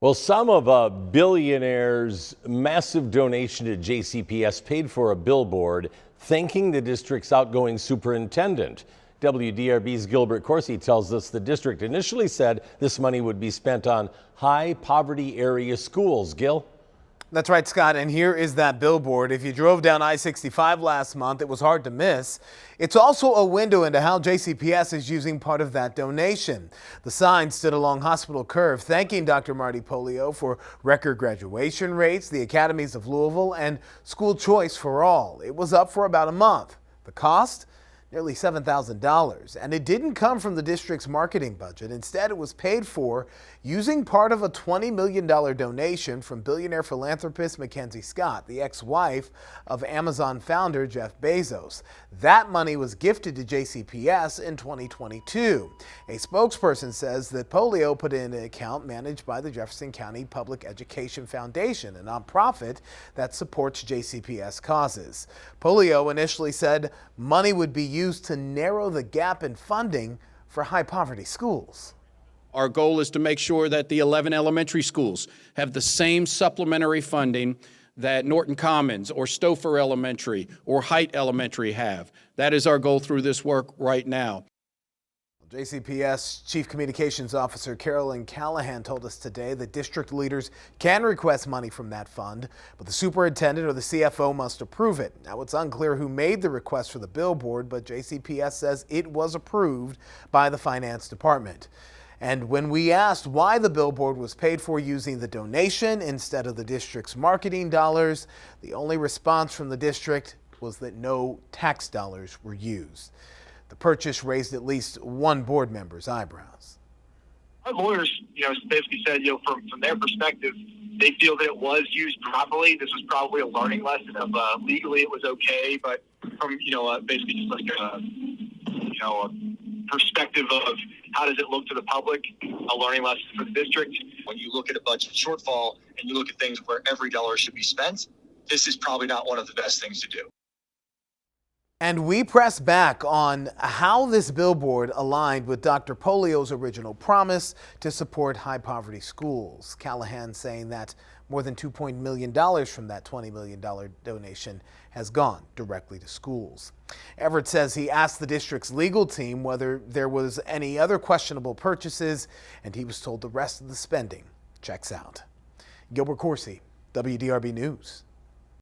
Well, some of a billionaire's massive donation to JCPS paid for a billboard thanking the district's outgoing superintendent. WDRB's Gilbert Corsi tells us the district initially said this money would be spent on high poverty area schools. Gil? That's right, Scott, and here is that billboard. If you drove down I-65 last month, it was hard to miss. It's also a window into how JCPS is using part of that donation. The sign stood along Hospital Curve thanking Dr. Marty Polio for record graduation rates, the academies of Louisville, and school choice for all. It was up for about a month. The cost? Nearly $7,000, and it didn't come from the district's marketing budget. Instead, it was paid for using part of a $20 million donation from billionaire philanthropist Mackenzie Scott, the ex-wife of Amazon founder Jeff Bezos. That money was gifted to JCPS in 2022. A spokesperson says that Polio put in an account managed by the Jefferson County Public Education Foundation, a nonprofit that supports JCPS causes. Polio initially said money would be used to narrow the gap in funding for high poverty schools. Our goal is to make sure that the 11 elementary schools have the same supplementary funding that Norton Commons or Stouffer Elementary or Height Elementary have. That is our goal through this work right now. JCPS Chief Communications Officer Carolyn Callahan told us today that district leaders can request money from that fund, but the superintendent or the CFO must approve it. Now, it's unclear who made the request for the billboard, but JCPS says it was approved by the finance department. And when we asked why the billboard was paid for using the donation instead of the district's marketing dollars, the only response from the district was that no tax dollars were used. The purchase raised at least one board member's eyebrows. Our lawyers, basically said, from their perspective, they feel that it was used properly. This was probably a learning lesson of legally it was okay, but from basically just like a perspective of how does it look to the public, a learning lesson for the district. When you look at a budget shortfall and you look at things where every dollar should be spent, this is probably not one of the best things to do. And we press back on how this billboard aligned with Dr. Polio's original promise to support high poverty schools. Callahan saying that more than $2 million from that $20 million donation has gone directly to schools. Everett says he asked the district's legal team whether there was any other questionable purchases, and he was told the rest of the spending checks out. Gilbert Corsi, WDRB News.